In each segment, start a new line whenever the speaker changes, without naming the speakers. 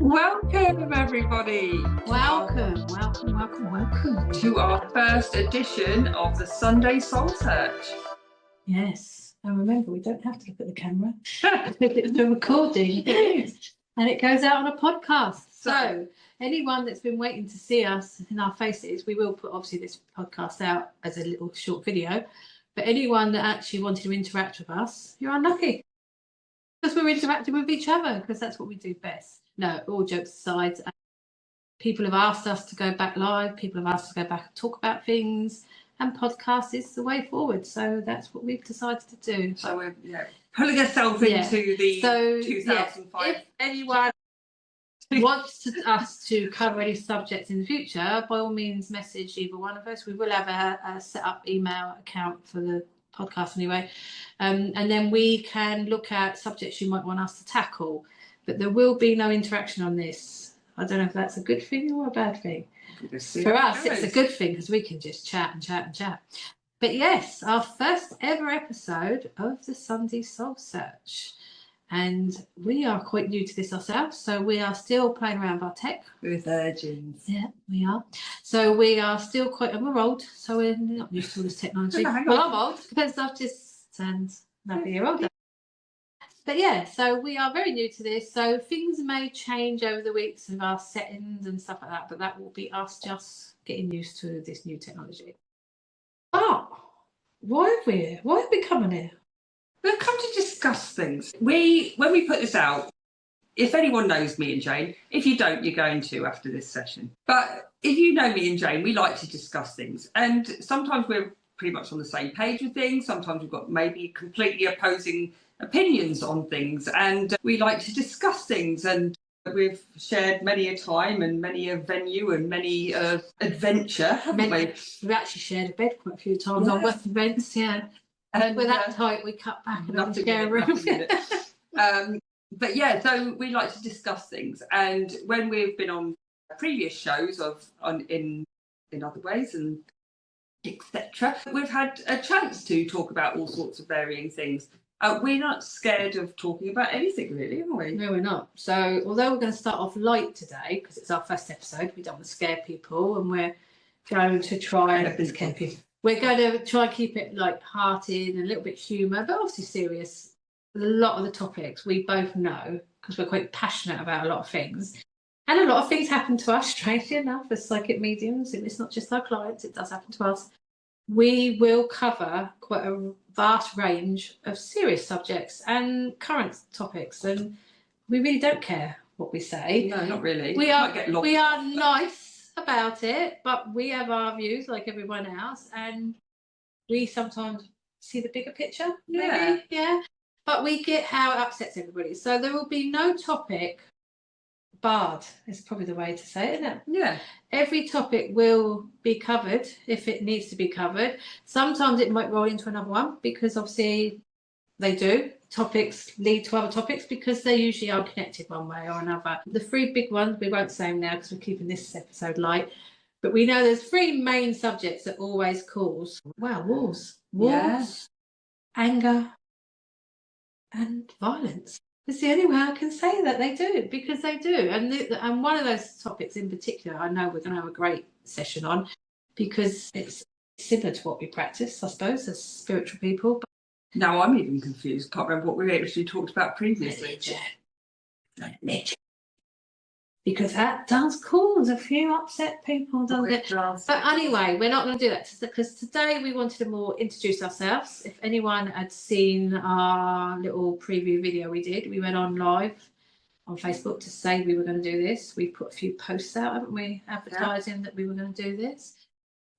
Welcome, everybody.
Welcome
to our first edition of the Sunday Soul Search.
Yes, and remember, we don't have to look at the camera. It's a recording, and it goes out on a podcast. So anyone that's been waiting to see us in our faces, we will put obviously this podcast out as a little short video. But anyone that actually wanted to interact with us, you're unlucky, because we're interacting with each other, because that's what we do best. No, all jokes aside, people have asked us to go back live. People have asked to go back and talk about things, and podcast is the way forward. So that's what we've decided to do.
So we're pulling ourselves into the 2005.
If anyone wants us to cover any subjects in the future, by all means, message either one of us. We will have a set up email account for the podcast anyway, and then we can look at subjects you might want us to tackle. But there will be no interaction on this. I don't know if that's a good thing or a bad thing. For us, it's a good thing, because we can just chat and chat and chat. But yes, our first ever episode of the Sunday Soul Search. And we are quite new to this ourselves, so we are still playing around with our tech.
We're virgins.
Yeah, we are. So we are still quite, and we're old, so we're not used to all this technology. Well, I'm old, because I've just turned another year older. But yeah, so we are very new to this, so things may change over the weeks of our settings and stuff like that, but that will be us just getting used to this new technology. Oh, why have we come in here?
We've come to discuss things. When we put this out, if anyone knows me and Jane, if you don't, you're going to after this session. But if you know me and Jane, we like to discuss things. And sometimes we're pretty much on the same page with things. Sometimes we've got maybe completely opposing opinions on things. And we like to discuss things. And we've shared many a time and many a venue and many adventure, haven't we?
We've actually shared a bed quite a few times on West events, yeah. And with that tight, we cut back and have to go room.
But yeah, so we like to discuss things. And when we've been on previous shows in other ways and etc., we've had a chance to talk about all sorts of varying things. We're not scared of talking about anything, really, are we?
No, we're not. So although we're going to start off light today, because it's our first episode, we don't want to scare people, and we're going to try and scare people. We're going to try and keep it light-hearted and a little bit humour, but obviously serious. A lot of the topics we both know, because we're quite passionate about a lot of things. And a lot of things happen to us, strangely enough, as psychic mediums. It's not just our clients, it does happen to us. We will cover quite a vast range of serious subjects and current topics, and we really don't care what we say.
No, not really.
We are nice about it, but we have our views like everyone else, and we sometimes see the bigger picture. Maybe, yeah. But we get how it upsets everybody. So there will be no topic barred, is probably the way to say it, isn't it?
Yeah.
Every topic will be covered if it needs to be covered. Sometimes it might roll into another one, because obviously they do. Topics lead to other topics because they usually are connected one way or another. The three big ones, we won't say them now because we're keeping this episode light, but we know there's three main subjects that always cause, wars, anger, and violence. It's the only way I can say that they do, because they do. And one of those topics in particular, I know we're going to have a great session on, because it's similar to what we practice, I suppose, as spiritual people. But
now I'm even confused. Can't remember what we actually talked about previously.
Religion. Because that does cause a few upset people, doesn't it? But anyway, we're not going to do that, because today we wanted to more introduce ourselves. If anyone had seen our little preview video we did, we went on live on Facebook to say we were going to do this. We put a few posts out, haven't we, advertising that we were going to do this.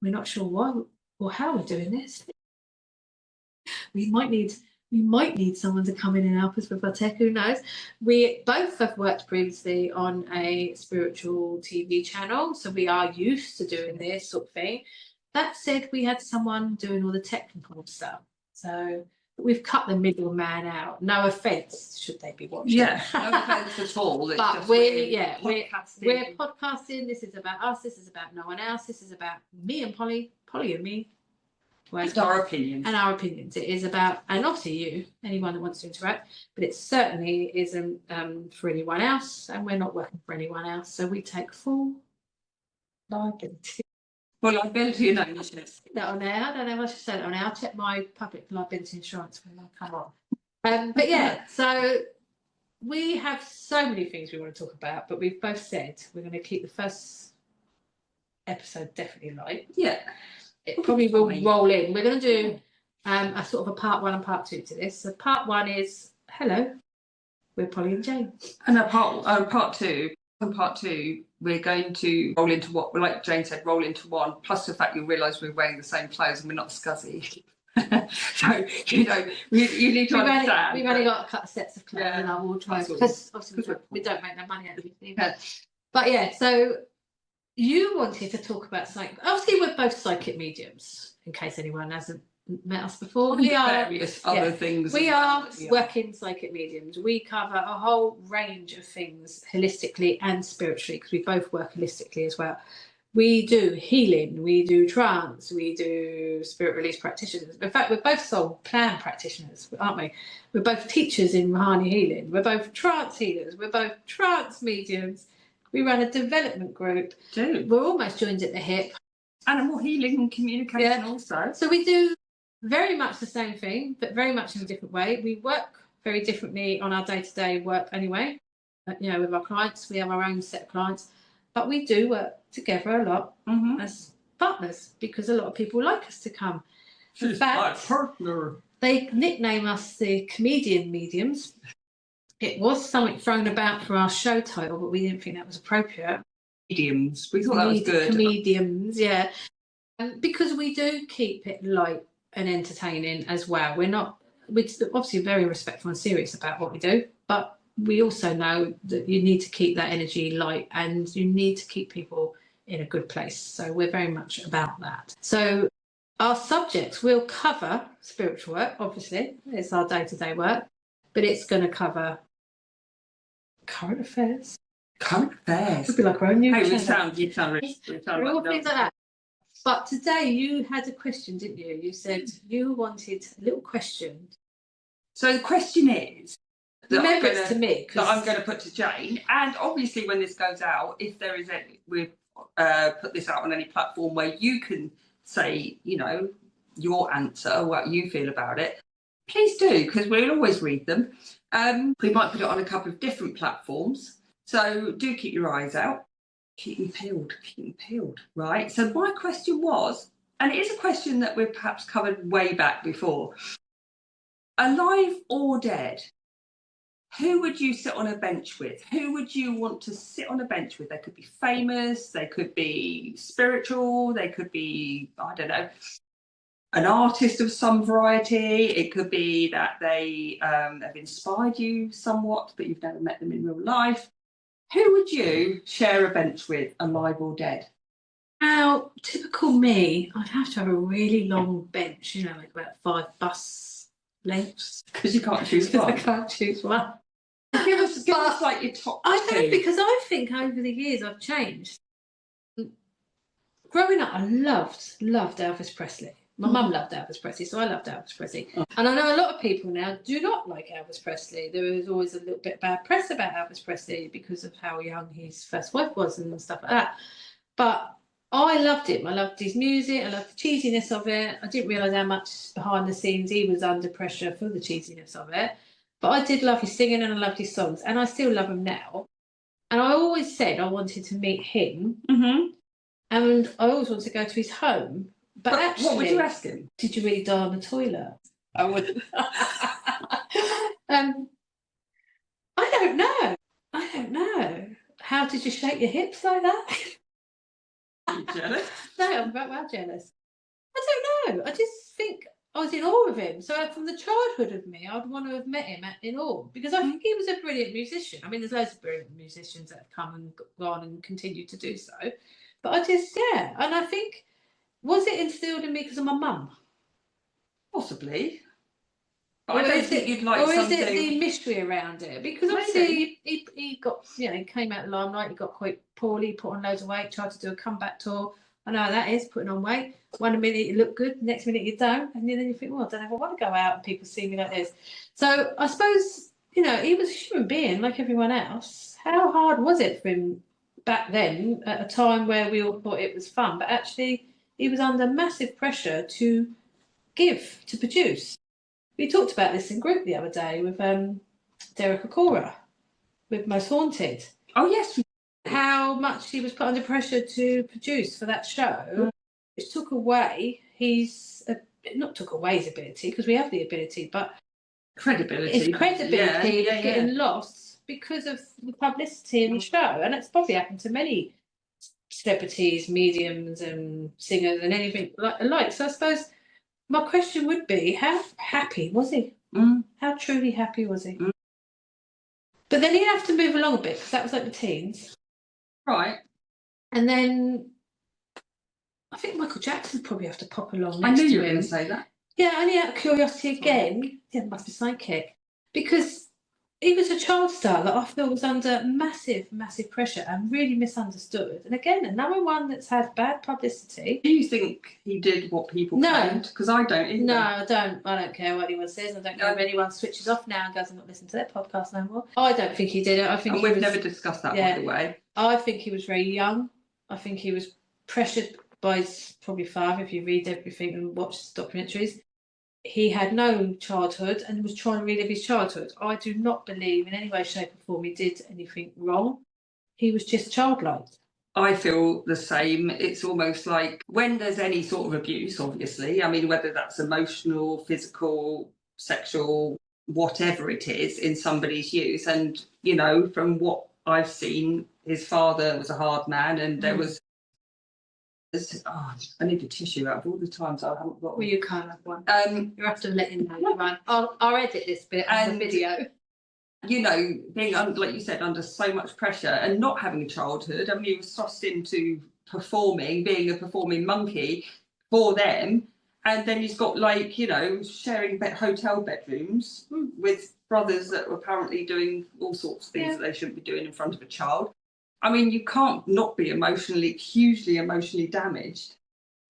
We're not sure why or how we're doing this. We might need someone to come in and help us with our tech, who knows. We both have worked previously on a spiritual TV channel, so we are used to doing this sort of thing. That said, we had someone doing all the technical stuff. So we've cut the middleman out. No offence, should they be watching.
Yeah, no offence at all. It's
but
just
we're podcasting. This is about us. This is about no one else. This is about me and Polly and me. way.
Just our opinions.
And our opinions. It is about, and obviously you, anyone that wants to interact, but it certainly isn't for anyone else, and we're not working for anyone else. So we take full liability.
Well, liability and ownership.
That on air. I don't know if I should say that on air. I'll check my public liability insurance when I come on. But yeah, so we have so many things we want to talk about, but we've both said we're going to keep the first episode definitely light.
Yeah.
It probably will roll in. We're going to do a sort of a part 1 and part 2 to this. So part 1 is, hello, we're Polly and Jane.
And part 2, we're going to roll into what, like Jane said, roll into one, plus the fact you'll realise we're wearing the same clothes and we're not scuzzy. So, you know, you need to understand.
We've only got a couple of sets of clothes in our wardrobe because obviously we don't make no money out of it. But yeah, so you wanted to talk about psychic. Obviously, we're both psychic mediums, in case anyone hasn't met us before.
We are various other things.
We are working psychic mediums. We cover a whole range of things holistically and spiritually because we both work holistically as well. We do healing, we do trance, we do spirit release practitioners. In fact, we're both soul plan practitioners, aren't we? We're both teachers in Mahani healing. We're both trance healers. We're both trance mediums. We run a development group. We're almost joined at the hip.
Animal healing and communication also.
So we do very much the same thing, but very much in a different way. We work very differently on our day-to-day work anyway. You know, with our clients, we have our own set of clients. But we do work together a lot as partners because a lot of people like us to come.
In fact, my partner.
They nickname us the comedian mediums. It was something thrown about for our show title, but we didn't think that was appropriate.
Mediums. We thought that was good.
Comedians, yeah. Because we do keep it light and entertaining as well. We're obviously very respectful and serious about what we do, but we also know that you need to keep that energy light and you need to keep people in a good place. So we're very much about that. So our subjects will cover spiritual work, obviously. It's our day-to-day work, but it's going to cover current affairs.
Current affairs?
It'd be like our own new
you
channel.
sound
all things like that. But today you had a question, didn't you? You said you wanted a little question.
So the question is,
remember it's to me
that I'm going to put to Jane, and obviously when this goes out, if there is we've put this out on any platform where you can say, you know, your answer, what you feel about it, please do, because we'll always read them. We might put it on a couple of different platforms, so do keep your eyes out. Keep them peeled, right? So my question was, and it is a question that we've perhaps covered way back before, alive or dead, who would you sit on a bench with? Who would you want to sit on a bench with? They could be famous, they could be spiritual, they could be, I don't know, an artist of some variety. It could be that they have inspired you somewhat, but you've never met them in real life. Who would you share a bench with, alive or dead?
Now, typical me, I'd have to have a really long bench, you know, like about 5 bus lengths.
Because you can't choose one.
I can't choose one.
Give us like your top
I
two.
don't, because I think over the years I've changed. Growing up, I loved Elvis Presley. My mum loved Elvis Presley, so I loved Elvis Presley. Oh. And I know a lot of people now do not like Elvis Presley. There was always a little bit bad press about Elvis Presley because of how young his first wife was and stuff like that. But I loved him. I loved his music. I loved the cheesiness of it. I didn't realise how much behind the scenes he was under pressure for the cheesiness of it. But I did love his singing and I loved his songs. And I still love him now. And I always said I wanted to meet him. And I always wanted to go to his home. But actually,
what would you ask him?
Did you really die on the toilet?
I would.
I don't know. How did you shake your hips like that?
Are you jealous?
No, I'm well jealous. I don't know. I just think I was in awe of him. So from the childhood of me, I'd want to have met him in awe because I think he was a brilliant musician. I mean, there's loads of brilliant musicians that have come and gone and continue to do so. But I just, and I think, was it instilled in me because of my mum?
Possibly. But I don't think you'd like
something... Or
something...
is it the mystery around it? Because obviously he got, he came out of the limelight, he got quite poorly, put on loads of weight, tried to do a comeback tour, I know how that is, putting on weight. One minute you look good, next minute you don't, and then you think, well, I don't know if I want to go out and people see me like this. So I suppose, he was a human being like everyone else. How hard was it for him back then, at a time where we all thought it was fun, but actually he was under massive pressure to produce. We talked about this in group the other day with Derek Okora, with Most Haunted.
Oh yes.
How much he was put under pressure to produce for that show, which took away his ability, because we have the ability, but
credibility.
his credibility was getting lost because of the publicity in the show, and it's probably happened to many celebrities, mediums, and singers, and anything like. So I suppose my question would be, how happy was he? How truly happy was he? But then he'd have to move along a bit, because that was like the teens.
Right.
And then I think Michael Jackson would probably have to pop along next to him.
I knew you were going to say that.
Yeah, only out of curiosity again. Yeah, must be psychic. Because he was a child star that I feel was under massive, massive pressure and really misunderstood. And again, another one that's had bad publicity.
Do you think he did what people claimed? Because I don't either.
No, I don't. I don't care what anyone says. I don't care if anyone switches off now and goes, I'm not listening to their podcast no more. I don't think he did it. I think
we've never discussed that, by the way.
I think he was very young. I think he was pressured by his probably father, if you read everything and watch documentaries. He had no childhood and was trying to relive his childhood. I do not believe in any way, shape or form he did anything wrong. He was just childlike.
I feel the same. It's almost like when there's any sort of abuse, obviously, I mean, whether that's emotional, physical, sexual, whatever it is in somebody's youth. And, from what I've seen, his father was a hard man, and there was I need a tissue out of all the times I haven't got one.
Well, you can't have one. You have to let him know. Right. I'll edit this bit on the video.
Being, like you said, under so much pressure and not having a childhood. I mean, he was thrust into performing, being a performing monkey for them. And then he's got, sharing hotel bedrooms with brothers that were apparently doing all sorts of things that they shouldn't be doing in front of a child. I mean, you can't not be hugely emotionally damaged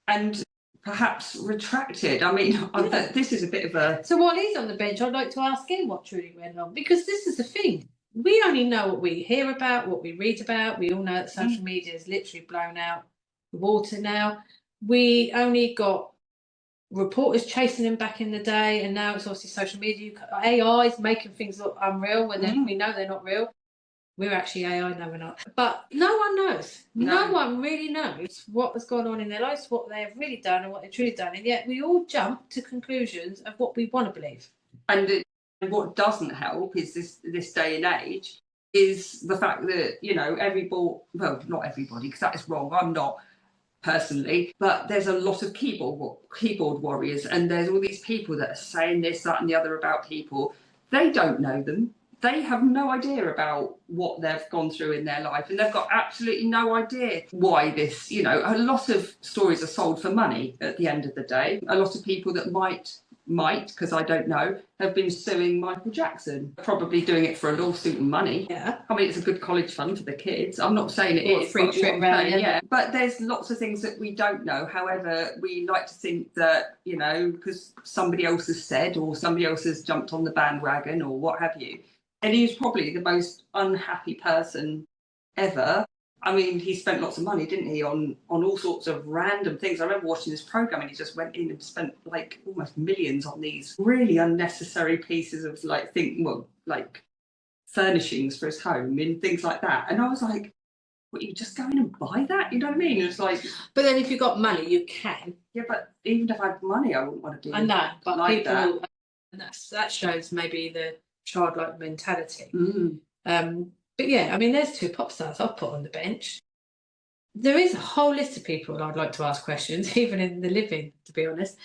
and perhaps retracted. I mean, this is a bit of a...
So while he's on the bench, I'd like to ask him what truly went on, because this is the thing. We only know what we hear about, what we read about. We all know that social media is literally blown out the water now. We only got reporters chasing him back in the day, and now it's obviously social media. AI is making things look unreal when we know they're not real. We're actually AI, no, we're not. But no one knows. No one really knows what has gone on in their lives, what they have really done and what they've truly done. And yet we all jump to conclusions of what we want to believe.
And what doesn't help is this day and age is the fact that, not everybody, because that is wrong. I'm not personally, but there's a lot of keyboard warriors, and there's all these people that are saying this, that and the other about people. They don't know them. They have no idea about what they've gone through in their life, and they've got absolutely no idea why this, a lot of stories are sold for money at the end of the day. A lot of people that might, because I don't know, have been suing Michael Jackson, probably doing it for a lawsuit and money.
Yeah.
I mean, it's a good college fund for the kids. I'm not saying it is.
Free trip round,
but there's lots of things that we don't know. However, we like to think that, because somebody else has said, or somebody else has jumped on the bandwagon, or what have you. And he was probably the most unhappy person ever. I mean, he spent lots of money, didn't he, on all sorts of random things. I remember watching this programme, and he just went in and spent almost millions on these really unnecessary pieces of furnishings for his home and things like that. And I was like, what, you just go in and buy that? You know what I mean? It was like...
But then if you've got money, you can.
Yeah, but even if I had money, I wouldn't want to do it.
I know, but
like
people...
that.
And that shows maybe the childlike mentality. But yeah, I mean, there's two pop stars I've put on the bench. There is a whole list of people I'd like to ask questions, even in the living, to be honest.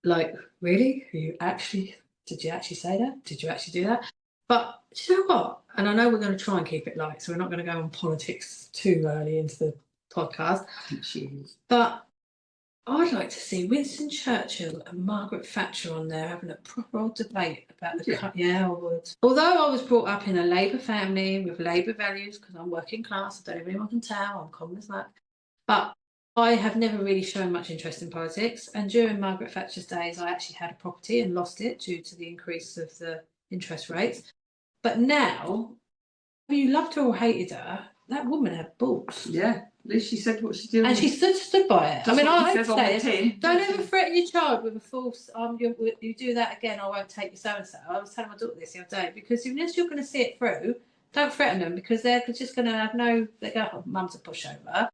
Like, really? Did you actually say that? Did you actually do that? But do you know what? And I know we're going to try and keep it light, so we're not going to go on politics too early into the podcast. But I'd like to see Winston Churchill and Margaret Thatcher on there having a proper old debate about the cut. Yeah, I would. Although I was brought up in a Labour family with Labour values, because I'm working class, I don't know if anyone can tell, I'm common as that. But I have never really shown much interest in politics, and during Margaret Thatcher's days, I actually had a property and lost it due to the increase of the interest rates. But now, whether you loved her or hated her, that woman had balls.
Yeah, at least she said what she did.
And she stood by it.
That's
I mean,
what
I
it
would
says on the
say,
tin.
don't ever threaten your child with a false, you do that again, I won't take you so and so. I was telling my daughter this the other day, because unless you're going to see it through, don't threaten them, because they're just going to have they go, oh, mum's a pushover.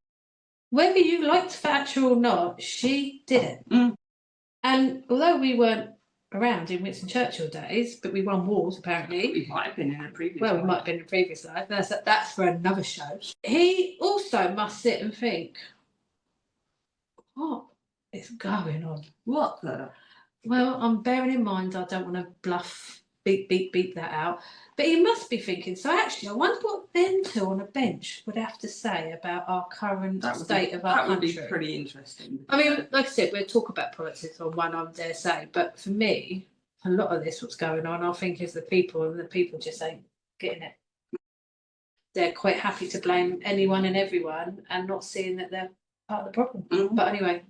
Whether you liked Thatcher or not, she did it.
Mm.
And although we weren't around in Winston Churchill days, but we won wars apparently.
We might have been in a previous
Well,
life.
we might have been in a previous life. That's for another show. He also must sit and think, what is going on?
What the?
Well, I'm bearing in mind I don't want to bluff, beat that out. But he must be thinking, so actually, I wonder what them two on a bench would have to say about our current state of our country.
That would be pretty interesting.
I mean, like I said, we'll talk about politics on one, I dare say. But for me, a lot of this, what's going on, I think, is the people, and the people just ain't getting it. They're quite happy to blame anyone and everyone and not seeing that they're part of the problem.
Mm-hmm.
But anyway,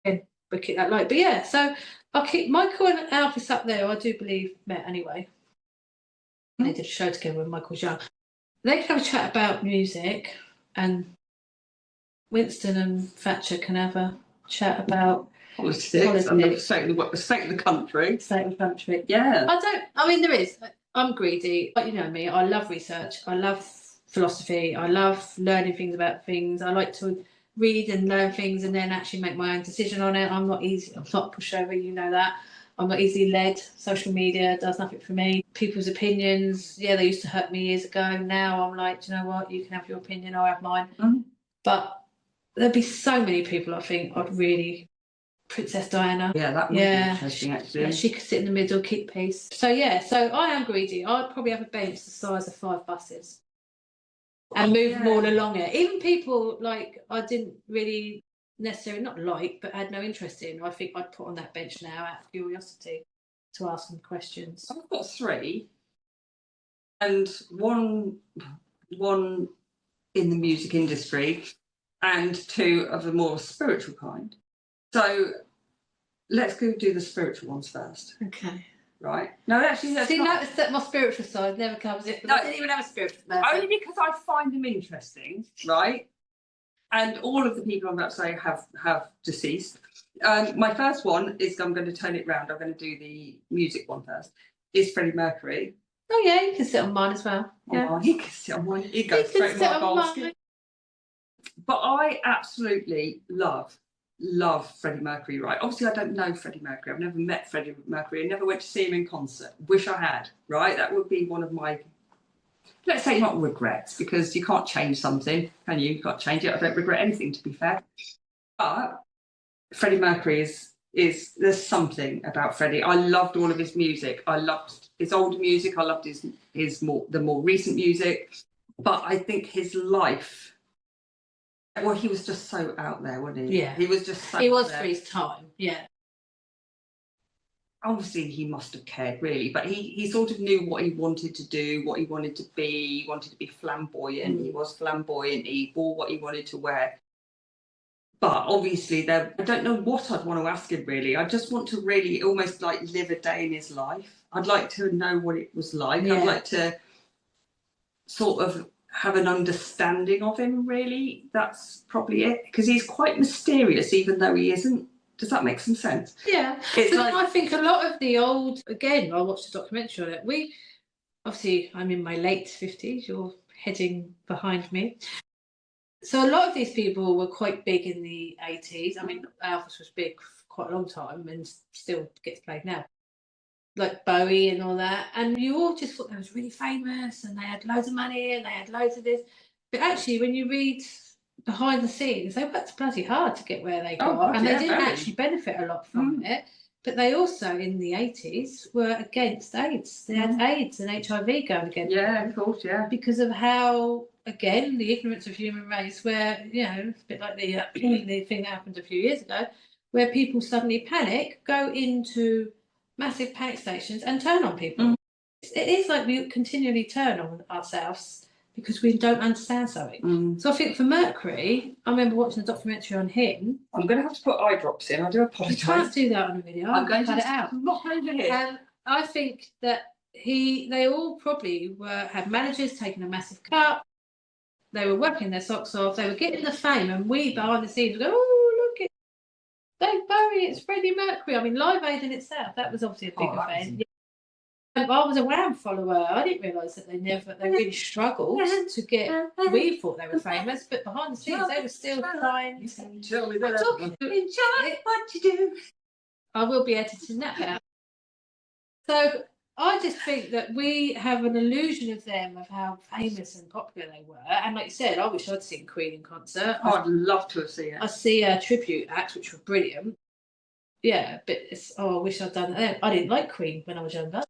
again, we'll keep that light. But yeah, so I'll keep Michael and Alvis up there, I do believe, met anyway. They did a show together when Michael was young. They can have a chat about music, and Winston and Thatcher can have a chat about
politics. And the state of the country.
State of the country.
Yeah.
I mean, there is. I'm greedy, but you know me, I love research. I love philosophy. I love learning things about things. I like to read and learn things and then actually make my own decision on it. I'm not pushover, you know that. I'm not easily led. Social media does nothing for me. People's opinions, yeah, they used to hurt me years ago. Now I'm like, do you know what? You can have your opinion, I'll have mine.
Mm-hmm.
But there'd be so many people I think I'd really... Princess Diana.
Yeah, that would be interesting, actually.
She could sit in the middle, keep peace. So yeah, so I am greedy. I'd probably have a bench the size of 5 buses and move them all along it. Even people like I didn't really necessarily not like, but had no interest in. I think I'd put on that bench now out of curiosity to ask them questions.
I've got 3, and one in the music industry, and 2 of a more spiritual kind. So let's go do the spiritual ones first.
Okay.
Right. No, actually, that's
notice that my spiritual side never covers it. No, I didn't even have a spiritual side.
Only because I find them interesting, right? And all of the people I'm about to say have deceased. My first one is, I'm going to turn it round. I'm going to do the music one first. Is Freddie Mercury.
Oh yeah, you can sit on mine as well. Yeah.
Oh, he can sit on mine. He goes straight in my basket. But I absolutely love Freddie Mercury, right? Obviously, I don't know Freddie Mercury. I've never met Freddie Mercury. I never went to see him in concert. Wish I had, right? That would be one of my, let's say, not regrets, because you can't change something, can you? You can't change it. I don't regret anything, to be fair. But Freddie Mercury is there's something about Freddie. I loved all of his music. I loved his older music. I loved the more recent music. But I think his life. Well, he was just so out there, wasn't he?
Yeah.
He was just so
He was
there.
for his time, yeah.
Obviously, he must have cared, really, but he sort of knew what he wanted to do, what he wanted to be. He wanted to be flamboyant. He was flamboyant. He wore what he wanted to wear. But obviously, I don't know what I'd want to ask him, really. I just want to really almost like live a day in his life. I'd like to know what it was like.
Yeah.
I'd like to sort of have an understanding of him, really. That's probably it, because he's quite mysterious, even though he isn't. Does that make some sense?
Yeah.
It's
like, I think a lot of the old, again, I watched a documentary on it. Obviously, I'm in my late 50s, you're heading behind me. So a lot of these people were quite big in the 80s. I mean, Elvis was big for quite a long time and still gets played now. Like Bowie and all that, and you all just thought they was really famous and they had loads of money and they had loads of this. But actually, when you read behind the scenes, they worked bloody hard to get where they got, and they didn't actually benefit a lot from it. But they also, in the 80s, were against AIDS. They had AIDS and HIV going against them.
Yeah, of course, yeah.
Because of how, again, the ignorance of human race, where, you know, it's a bit like the thing that happened a few years ago, where people suddenly panic, go into massive panic stations and turn on people. It is like we continually turn on ourselves because we don't understand something. So I think for Mercury, I remember watching a documentary on him.
I'm going to have to put eye drops in. I do
You
apologise.
can't do that on a video.
I'm going
cut
to
it out.
knock over here.
And I think that they all probably had managers taking a massive cut. They were working their socks off. They were getting the fame, and we behind the scenes go, "Oh, look, it's Dave Bowie, it's Freddie Mercury." I mean, Live Aid in itself, that was obviously a big event. I was a Wham follower. I didn't realise that they really struggled to get. We thought they were famous, but behind the scenes, they were still trying to
enjoy
what you do. I will be editing that out. So I just think that we have an illusion of them, of how famous and popular they were. And like you said, I wish I'd seen Queen in concert.
I'd love to have seen it.
I see tribute acts, which were brilliant. Yeah, but I wish I'd done that. I didn't like Queen when I was younger.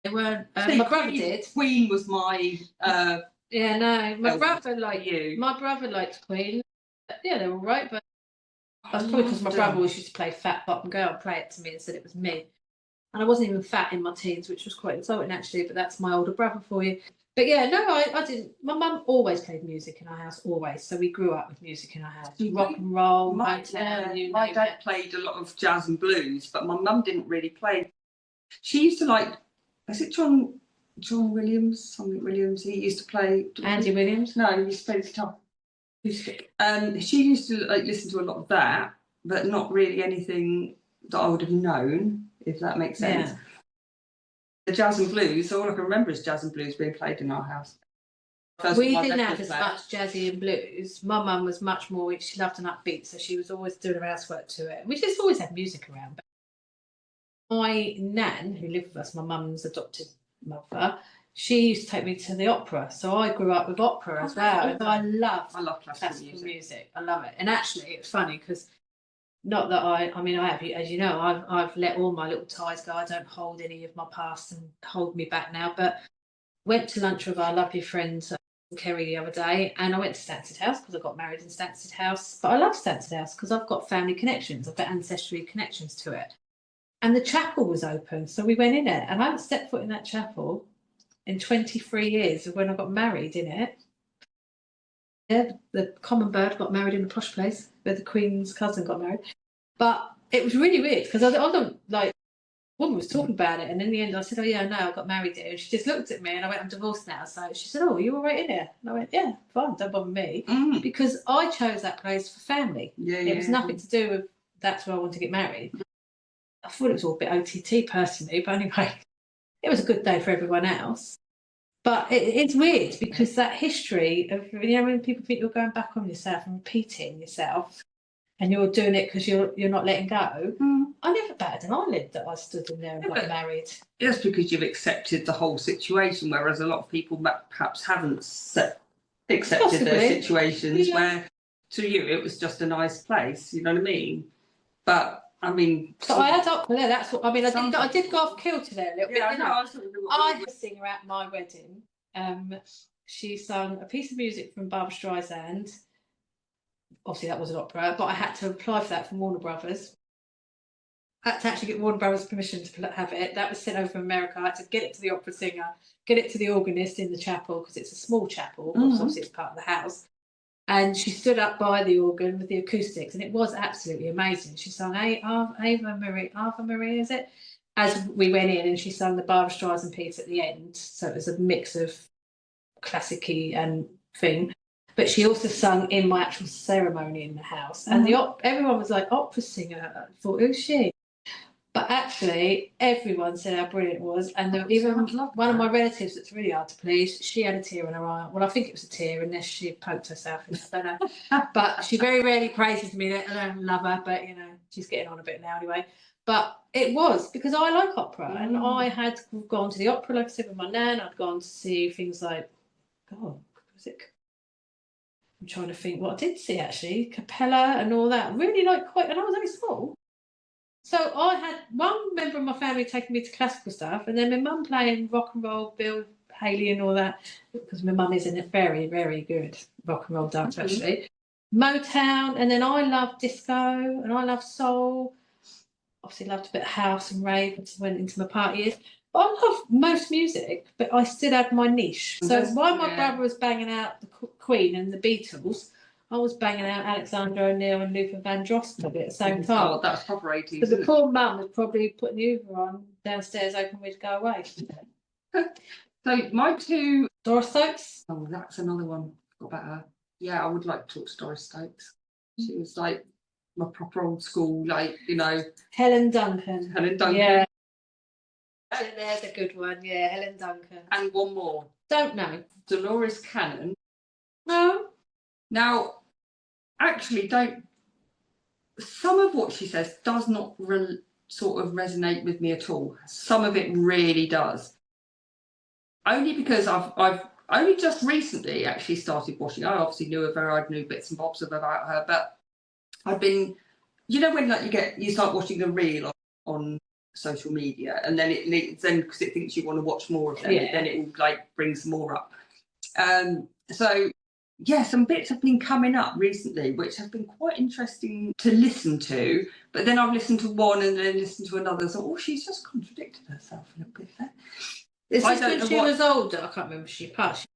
They weren't. My brother did.
Queen was my.
Yeah, no, my brother liked
you.
My brother liked Queen. Yeah, they were right, but that's probably because my brother always used to play Fat Bottom Girl and play it to me and said it was me. And I wasn't even fat in my teens, which was quite insulting actually, but that's my older brother for you. But yeah, no, I didn't. My mum always played music in our house, always. So we grew up with music in our house. Rock and roll,
my dad played a lot of jazz and blues, but my mum didn't really play. She used to like, is it John Williams? Something Williams. He used to play.
Andy Williams?
No, he used to play the guitar. She used to like listen to a lot of that, but not really anything that I would have known, if that makes sense. Yeah. The jazz and blues, all I can remember is jazz and blues being played in our house.
We didn't have as much jazzy and blues. My mum was much more, she loved an upbeat, so she was always doing her housework to it. We just always had music around. My nan, who lived with us, my mum's adopted mother, she used to take me to the opera. So I grew up with opera as well. So I love classical music. I love it. And actually, it's funny because not that I mean, I have, as you know, I've let all my little ties go. I don't hold any of my past and hold me back now. But went to lunch with our lovely friend Kerry the other day, and I went to Stansted House because I got married in Stansted House. But I love Stansted House because I've got family connections. I've got ancestry connections to it. And the chapel was open, so we went in it. And I haven't stepped foot in that chapel in 23 years of when I got married in it. Yeah, the common bird got married in a posh place where the Queen's cousin got married. But it was really weird because I don't like, woman was talking about it, and in the end I said, "Oh yeah, no, I got married there." And she just looked at me, and I went, "I'm divorced now." So she said, "Oh, are you all right in here?" And I went, "Yeah, fine, don't bother me," because I chose that place for family. It was nothing to do with that's where I want to get married. I thought it was all a bit OTT personally, but anyway, it was a good day for everyone else. But it's weird because that history of, you know, when people think you're going back on yourself and repeating yourself, and you're doing it because you're not letting go. I never batted an eyelid that I stood in there and got married.
That's because you've accepted the whole situation, whereas a lot of people perhaps haven't accepted their situations where to you it was just a nice place. You know what I mean? But I mean,
so I had opera there. That's what I mean. I did go off kilter there a little bit. I had a singer at my wedding. She sung a piece of music from Barbra Streisand. Obviously, that was an opera, but I had to apply for that from Warner Brothers. I had to actually get Warner Brothers permission to have it. That was sent over from America. I had to get it to the opera singer, get it to the organist in the chapel because it's a small chapel. Obviously, it's part of the house. And she stood up by the organ with the acoustics, and it was absolutely amazing. She sung Ave Maria, is it? As we went in, and she sung the Barbra Streisand piece at the end. So it was a mix of classic-y and thing. But she also sung in my actual ceremony in the house. And everyone was like, opera singer. I thought, who's she? But actually, everyone said how brilliant it was. And even one of my relatives that's really hard to please, she had a tear in her eye. Well, I think it was a tear unless she poked herself. I don't know. But she very rarely praises me. I don't love her, but, you know, she's getting on a bit now anyway. But it was because I like opera. And I had gone to the opera, like I said, with my nan. I'd gone to see things like, God, was it? I'm trying to think what I did see actually, Capella and all that. Really and I was only small. So I had one member of my family taking me to classical stuff, and then my mum playing rock and roll, Bill Haley and all that, because my mum is in a very, very good rock and roll dancer actually. Motown, and then I love disco and I love soul. Obviously loved a bit of house and rave, went into my party years. But I love most music, but I still had my niche. So while my brother was banging out the Queen and the Beatles, I was banging out Alexander O'Neill and Luther Vandross at the same time.
Oh, that's proper 80s.
But the poor mum was probably putting the Hoover on downstairs, hoping we'd go away.
So my two.
Doris Stokes.
Oh, that's another one. Forgot about her. Yeah, I would like to talk to Doris Stokes. She was like my proper old school, like, you know.
Helen Duncan.
Helen Duncan.
Yeah. There's a good one. Yeah, Helen Duncan.
And one more.
Don't know.
Dolores Cannon.
No.
Now, actually, some of what she says does not sort of resonate with me at all. Some of it really does. Only because I've only just recently actually started watching. I obviously knew of her. I knew bits and bobs about her, but I've been, you know, when like you start watching a reel on social media, and then then because it thinks you want to watch more of them, then it will like bring some more up. So yeah, some bits have been coming up recently, which have been quite interesting to listen to. But then I've listened to one and then listened to another. So, oh, she's just contradicted herself a little bit there.
Is this when she was older? I can't remember. She passed.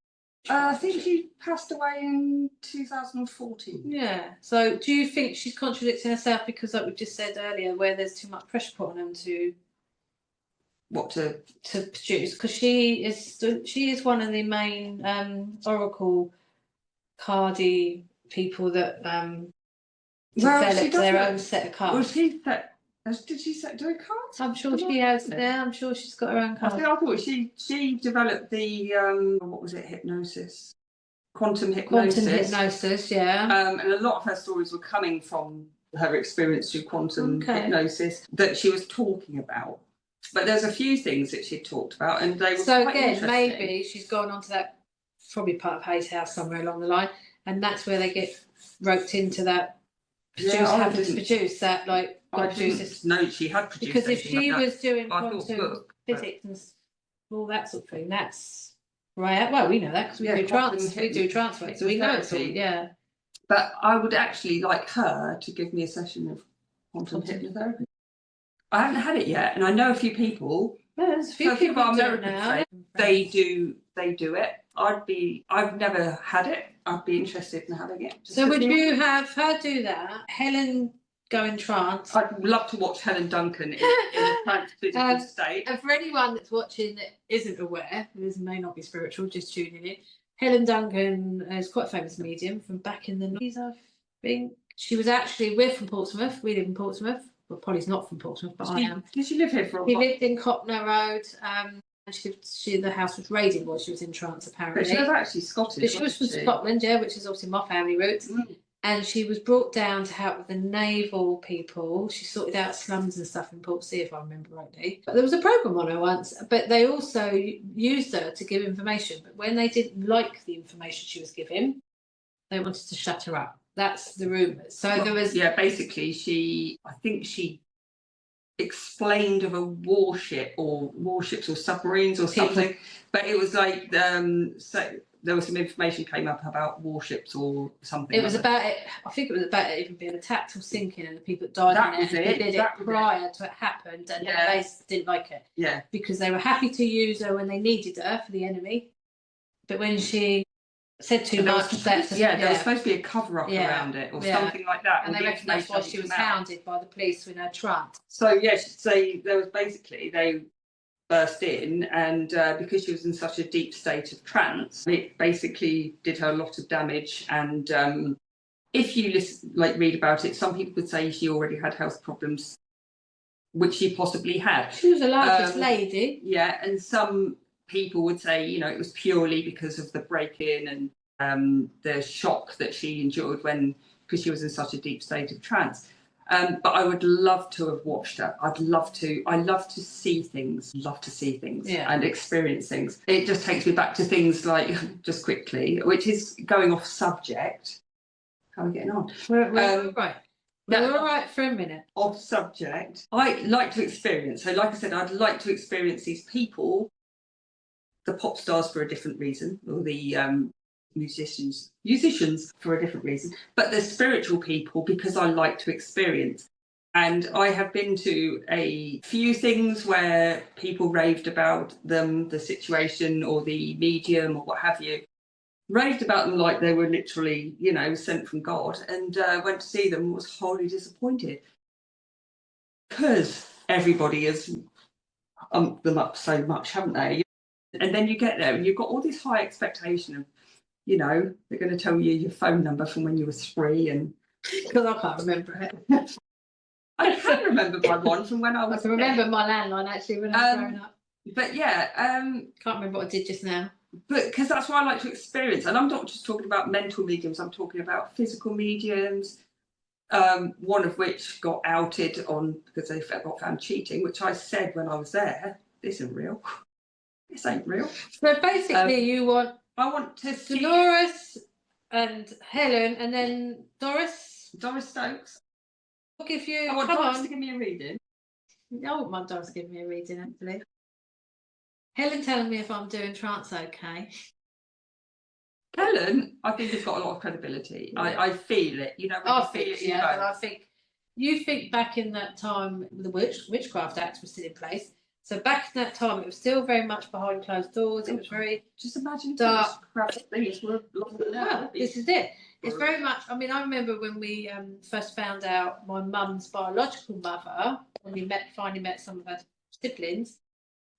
I think she passed away in 2014.
Yeah. So, do you think she's contradicting herself because, like we just said earlier, where there's too much pressure put on them to produce? Because she is one of the main Oracle cardy people that developed their own set of cards.
Did she do a card?
I'm sure she has. Yeah, I'm sure she's got her own card.
I thought she developed the what was it? Hypnosis, quantum hypnosis.
Quantum hypnosis, yeah.
And a lot of her stories were coming from her experience through quantum hypnosis that she was talking about. But there's a few things that she talked about, and they were
so
quite
again,
interesting.
maybe she's gone on to that, probably part of Hayes House somewhere along the line, and that's where they get roped into that. Having to produce that, like.
No, she had produced.
Because if she was doing quantum physics and all that sort of thing, that's right. Well, we know that because we do trance rates, so we know it's all. Yeah.
But I would actually like her to give me a session of quantum hypnotherapy. I haven't had it yet, and I know a few people.
Yeah, there's a few people
American now. They do it. I've never had it. I'd be interested in having it.
So would you have her do that? Helen go in trance.
I'd love to watch Helen Duncan in a trance physical state.
And for anyone that's watching that isn't aware, this may not be spiritual, just tuning in. Helen Duncan is quite a famous medium from back in the 90s, I think. We're from Portsmouth. We live in Portsmouth. Well, Polly's not from Portsmouth, but I am.
Did she live here for a while?
She lived in Copner Road. And the house was raided while she was in trance, apparently.
But she was actually Scottish.
But she was from Scotland, yeah, which is obviously my family roots. And she was brought down to help with the naval people. She sorted out slums and stuff in Portsea, if I remember rightly. But there was a programme on her once, but they also used her to give information. But when they didn't like the information she was giving, they wanted to shut her up. That's the rumours. So there was... Yeah,
basically, I think she explained of a warship or warships or submarines or something. But it was like... there was some information came up about warships or something.
It was about it. I think it was about it even being attacked or sinking, and the people that died in it. They did it prior to it happened, and they didn't like it.
Yeah,
because they were happy to use her when they needed her for the enemy, but when she said too much, there was
supposed to be a cover up around it or something like that.
And they reckon that's why she was hounded by the police in her trance.
So there was basically they burst in, and because she was in such a deep state of trance, it basically did her a lot of damage. And if you read about it, some people would say she already had health problems, which she possibly had.
She was a largest lady.
Yeah, and some people would say, it was purely because of the break-in and the shock that she endured because she was in such a deep state of trance. But I would love to have watched her. I love to see things. And experience things. It just takes me back to things like, just quickly, which is going off subject. How are we getting on?
We're right. We're all right for a minute.
Off subject. I like to experience. So like I said, I'd like to experience these people, the pop stars for a different reason, or the musicians for a different reason, but the spiritual people because I like to experience. And I have been to a few things where people raved about them, the situation or the medium or what have you, raved about them like they were literally, sent from God, and went to see them and was wholly disappointed because everybody has umped them up so much, haven't they? And then you get there and you've got all this high expectation of, they're going to tell you your phone number from when you were 3 and
Because I can't remember it.
I can remember my one from when I
I
was.
can remember my landline actually when I was growing up.
But yeah,
Can't remember what I did just now.
but because that's what I like to experience, and I'm not just talking about mental mediums. I'm talking about physical mediums. One of which got outed on because they got found cheating, which I said when I was there. This isn't real. This ain't real.
So basically,
I want to see
Dolores and Helen, and then Doris
Stokes.
I'll give you.
I want
Come
Doris
on.
to give me a reading.
I wouldn't mind Doris giving me a reading actually. Helen telling me if I'm doing trance okay.
Helen, I think has got a lot of credibility.
Yeah.
I feel it. When
I
you
think,
feel it,
yeah, but I think you think back in that time the Witchcraft Act was still in place. So back in that time, it was still very much behind closed doors. It was very
just imagine
dark.
Things were
Well, this is it. It's very much. I mean, I remember when we first found out my mum's biological mother, when we finally met some of her siblings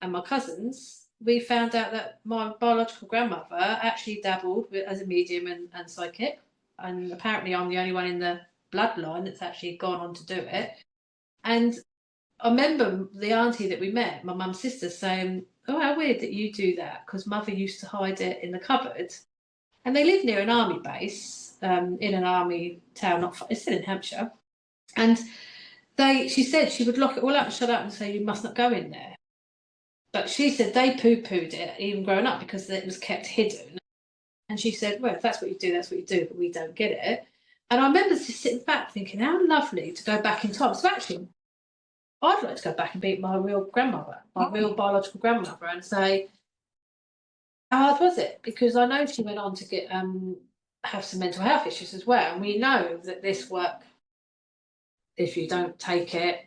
and my cousins. We found out that my biological grandmother actually dabbled as a medium and psychic, and apparently I'm the only one in the bloodline that's actually gone on to do it. And I remember the auntie that we met, my mum's sister, saying, "Oh, how weird that you do that," because mother used to hide it in the cupboard. And they lived near an army base, in an army town, it's still in Hampshire. And she said she would lock it all up and shut up and say, "You must not go in there." But she said they poo-pooed it, even growing up, because it was kept hidden. And she said, "Well, if that's what you do, that's what you do, but we don't get it." And I remember just sitting back thinking, how lovely to go back in time. So actually, I'd like to go back and meet my real grandmother, my real biological grandmother, and say, how hard was it? Because I know she went on to get have some mental health issues as well. And we know that this work, if you don't take it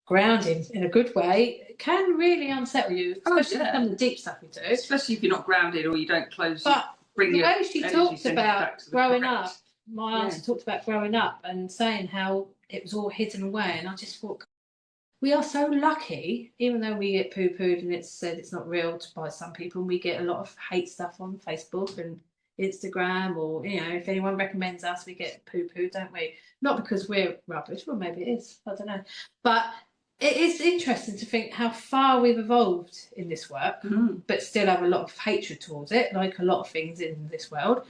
grounding in a good way, it can really unsettle you, especially some of the deep stuff we do.
Especially if you're not grounded or you don't close.
But
bring
the
your
way she
energy
talked
centre
about
back to the
growing
correct.
up, my auntie talked about growing up and saying how it was all hidden away, and I just thought, we are so lucky, even though we get poo-pooed and it's said it's not real by some people, and we get a lot of hate stuff on Facebook and Instagram, or if anyone recommends us, we get poo-pooed, don't we? Not because we're rubbish, well maybe it is, I don't know. But it is interesting to think how far we've evolved in this work, but still have a lot of hatred towards it, like a lot of things in this world.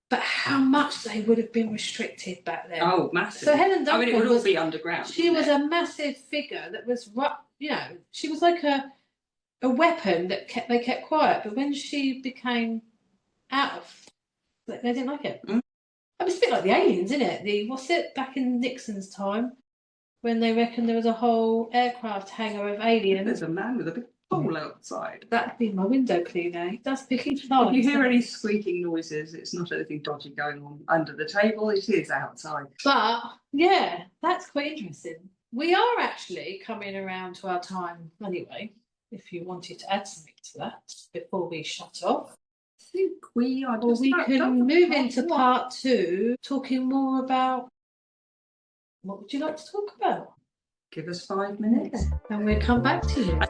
But how much they would have been restricted back then.
Oh, massive.
So Helen Duncan,
it would all be underground.
She was a massive figure that was, she was like a weapon that they kept quiet. But when she became out of, they didn't like it. I mean, it's a bit like the aliens, isn't it? What's it, back in Nixon's time, when they reckoned there was a whole aircraft hangar of aliens.
There's a man with a big pole outside.
That'd be my window cleaner. He does picky flies.
If you hear any squeaking noises, it's not anything dodgy going on under the table. It is outside.
But yeah, that's quite interesting. We are actually coming around to our time anyway. If you wanted to add something to that before we shut off,
I think we are.
Or we can move into part 2, talking more about, what would you like to talk about?
Give us 5 minutes.
And we'll come back to you.